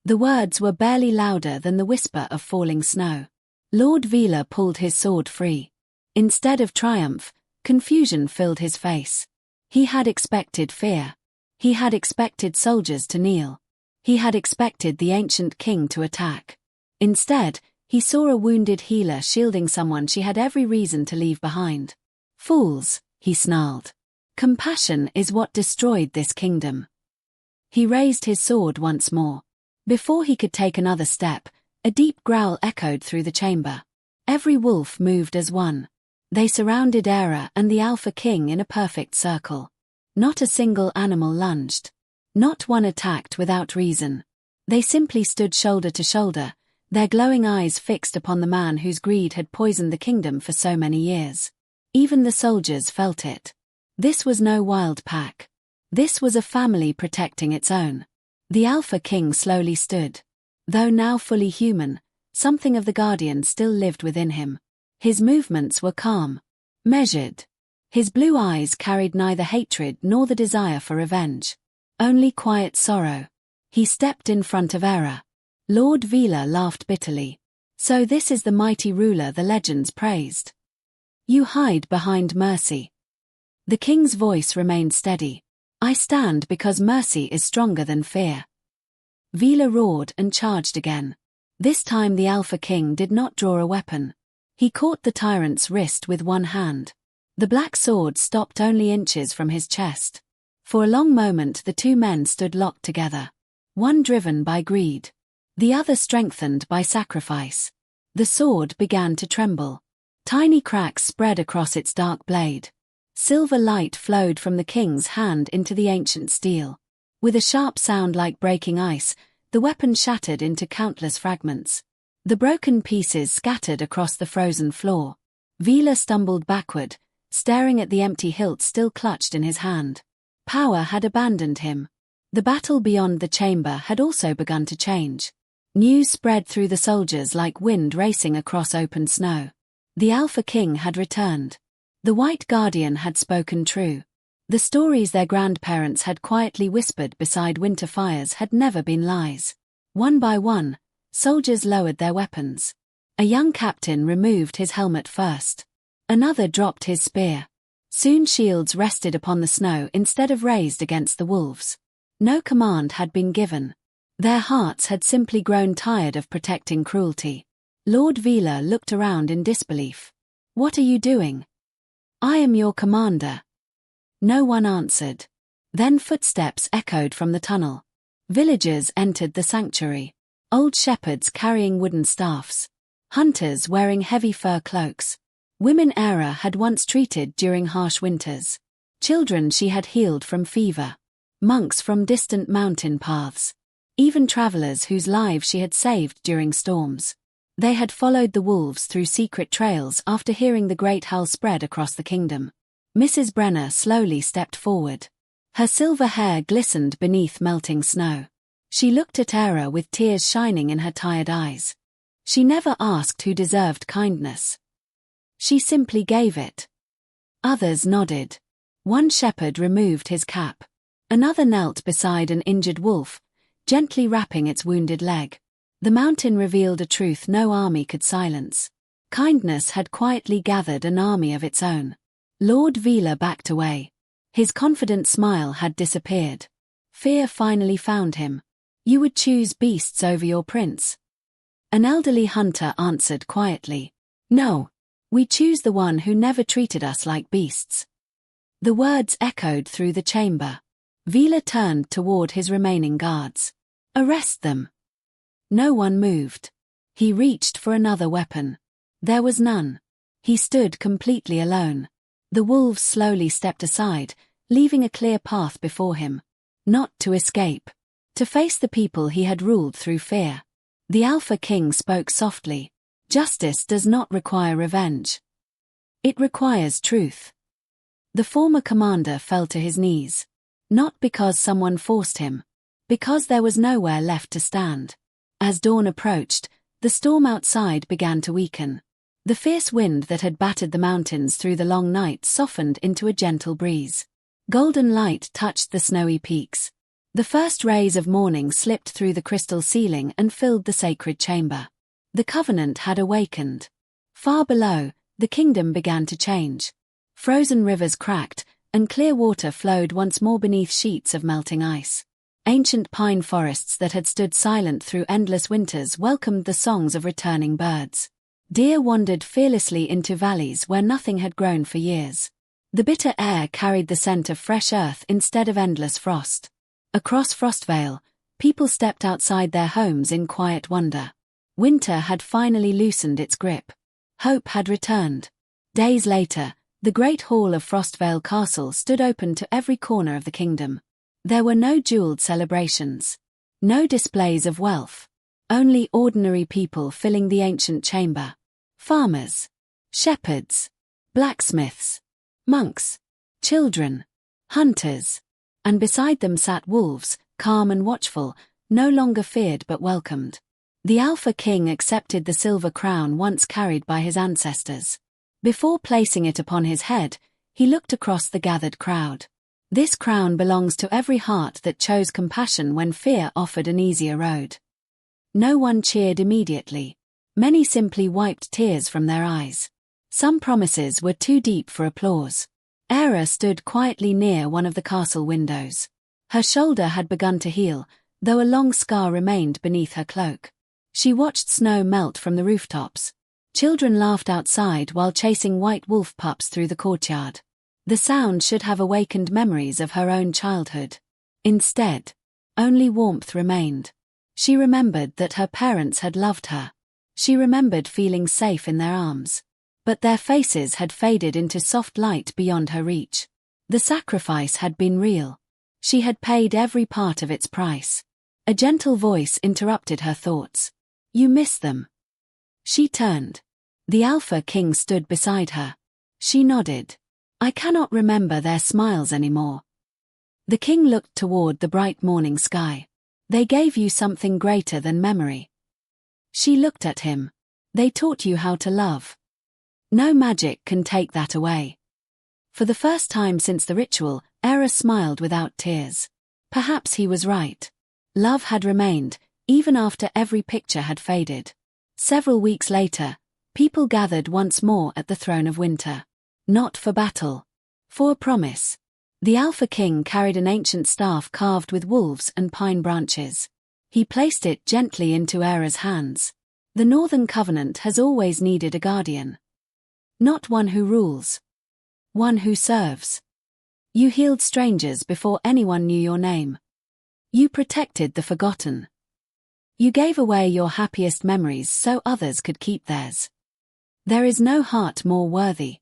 The words were barely louder than the whisper of falling snow. Lord Vila pulled his sword free. Instead of triumph, confusion filled his face. He had expected fear. He had expected soldiers to kneel. He had expected the ancient king to attack. Instead, he saw a wounded healer shielding someone she had every reason to leave behind. "Fools," he snarled. "Compassion is what destroyed this kingdom." He raised his sword once more. Before he could take another step, a deep growl echoed through the chamber. Every wolf moved as one. They surrounded Eira and the Alpha King in a perfect circle. Not a single animal lunged. Not one attacked without reason. They simply stood shoulder to shoulder, their glowing eyes fixed upon the man whose greed had poisoned the kingdom for so many years. Even the soldiers felt it. This was no wild pack. This was a family protecting its own. The Alpha King slowly stood. Though now fully human, something of the Guardian still lived within him. His movements were calm, measured. His blue eyes carried neither hatred nor the desire for revenge. Only quiet sorrow. He stepped in front of Eira. Lord Vila laughed bitterly. "So this is the mighty ruler the legends praised. You hide behind mercy." The king's voice remained steady. "I stand because mercy is stronger than fear." Vila roared and charged again. This time the Alpha King did not draw a weapon. He caught the tyrant's wrist with one hand. The black sword stopped only inches from his chest. For a long moment the two men stood locked together. One driven by greed. The other strengthened by sacrifice. The sword began to tremble. Tiny cracks spread across its dark blade. Silver light flowed from the king's hand into the ancient steel. With a sharp sound like breaking ice, the weapon shattered into countless fragments. The broken pieces scattered across the frozen floor. Vila stumbled backward, staring at the empty hilt still clutched in his hand. Power had abandoned him. The battle beyond the chamber had also begun to change. News spread through the soldiers like wind racing across open snow. The Alpha King had returned. The White Guardian had spoken true. The stories their grandparents had quietly whispered beside winter fires had never been lies. One by one, soldiers lowered their weapons. A young captain removed his helmet first. Another dropped his spear. Soon shields rested upon the snow instead of raised against the wolves. No command had been given. Their hearts had simply grown tired of protecting cruelty. Lord Vila looked around in disbelief. "What are you doing?" "I am your commander." No one answered. Then footsteps echoed from the tunnel. Villagers entered the sanctuary. Old shepherds carrying wooden staffs. Hunters wearing heavy fur cloaks. Women Eira had once treated during harsh winters. Children she had healed from fever. Monks from distant mountain paths. Even travelers whose lives she had saved during storms. They had followed the wolves through secret trails after hearing the great howl spread across the kingdom. Mrs. Brenner slowly stepped forward. Her silver hair glistened beneath melting snow. She looked at Eira with tears shining in her tired eyes. She never asked who deserved kindness. She simply gave it. Others nodded. One shepherd removed his cap. Another knelt beside an injured wolf, gently wrapping its wounded leg. The mountain revealed a truth no army could silence. Kindness had quietly gathered an army of its own. Lord Vila backed away. His confident smile had disappeared. Fear finally found him. You would choose beasts over your prince? An elderly hunter answered quietly. No. We choose the one who never treated us like beasts. The words echoed through the chamber. Vila turned toward his remaining guards. Arrest them. No one moved. He reached for another weapon. There was none. He stood completely alone. The wolves slowly stepped aside, leaving a clear path before him. Not to escape. To face the people he had ruled through fear. The Alpha King spoke softly. Justice does not require revenge. It requires truth. The former commander fell to his knees. Not because someone forced him. Because there was nowhere left to stand. As dawn approached, the storm outside began to weaken. The fierce wind that had battered the mountains through the long night softened into a gentle breeze. Golden light touched the snowy peaks. The first rays of morning slipped through the crystal ceiling and filled the sacred chamber. The covenant had awakened. Far below, the kingdom began to change. Frozen rivers cracked, and clear water flowed once more beneath sheets of melting ice. Ancient pine forests that had stood silent through endless winters welcomed the songs of returning birds. Deer wandered fearlessly into valleys where nothing had grown for years. The bitter air carried the scent of fresh earth instead of endless frost. Across Frostvale, people stepped outside their homes in quiet wonder. Winter had finally loosened its grip. Hope had returned. Days later, the great hall of Frostvale Castle stood open to every corner of the kingdom. There were no jeweled celebrations. No displays of wealth. Only ordinary people filling the ancient chamber. Farmers. Shepherds. Blacksmiths. Monks. Children. Hunters. And beside them sat wolves, calm and watchful, no longer feared but welcomed. The Alpha King accepted the silver crown once carried by his ancestors. Before placing it upon his head, he looked across the gathered crowd. This crown belongs to every heart that chose compassion when fear offered an easier road. No one cheered immediately. Many simply wiped tears from their eyes. Some promises were too deep for applause. Eira stood quietly near one of the castle windows. Her shoulder had begun to heal, though a long scar remained beneath her cloak. She watched snow melt from the rooftops. Children laughed outside while chasing white wolf pups through the courtyard. The sound should have awakened memories of her own childhood. Instead, only warmth remained. She remembered that her parents had loved her. She remembered feeling safe in their arms. But their faces had faded into soft light beyond her reach. The sacrifice had been real. She had paid every part of its price. A gentle voice interrupted her thoughts. You miss them. She turned. The Alpha King stood beside her. She nodded. I cannot remember their smiles anymore. The king looked toward the bright morning sky. They gave you something greater than memory. She looked at him. They taught you how to love. No magic can take that away. For the first time since the ritual, Eira smiled without tears. Perhaps he was right. Love had remained, even after every picture had faded. Several weeks later, people gathered once more at the throne of winter. Not for battle. For a promise. The Alpha King carried an ancient staff carved with wolves and pine branches. He placed it gently into Eira's hands. The Northern Covenant has always needed a guardian. Not one who rules. One who serves. You healed strangers before anyone knew your name. You protected the forgotten. You gave away your happiest memories so others could keep theirs. There is no heart more worthy.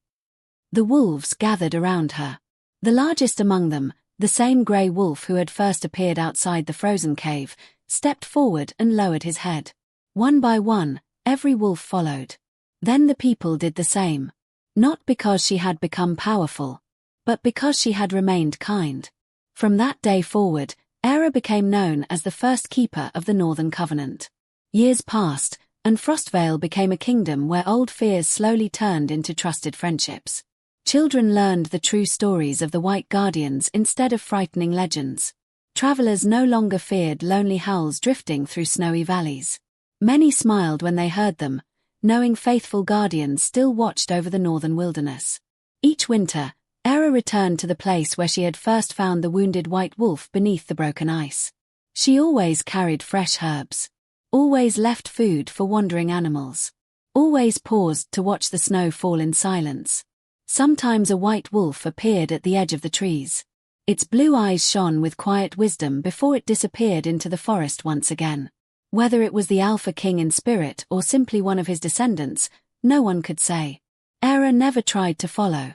The wolves gathered around her. The largest among them, the same grey wolf who had first appeared outside the frozen cave, stepped forward and lowered his head. One by one, every wolf followed. Then the people did the same. Not because she had become powerful, but because she had remained kind. From that day forward, Eira became known as the first keeper of the Northern Covenant. Years passed, and Frostvale became a kingdom where old fears slowly turned into trusted friendships. Children learned the true stories of the White Guardians instead of frightening legends. Travelers no longer feared lonely howls drifting through snowy valleys. Many smiled when they heard them, knowing faithful guardians still watched over the northern wilderness. Each winter, Eira returned to the place where she had first found the wounded white wolf beneath the broken ice. She always carried fresh herbs. Always left food for wandering animals. Always paused to watch the snow fall in silence. Sometimes a white wolf appeared at the edge of the trees. Its blue eyes shone with quiet wisdom before it disappeared into the forest once again. Whether it was the Alpha King in spirit or simply one of his descendants, no one could say. Eira never tried to follow.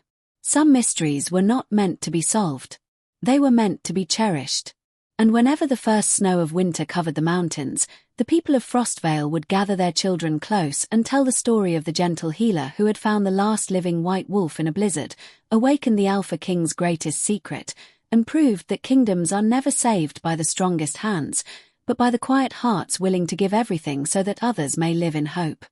Some mysteries were not meant to be solved. They were meant to be cherished. And whenever the first snow of winter covered the mountains, the people of Frostvale would gather their children close and tell the story of the gentle healer who had found the last living white wolf in a blizzard, awakened the Alpha King's greatest secret, and proved that kingdoms are never saved by the strongest hands, but by the quiet hearts willing to give everything so that others may live in hope.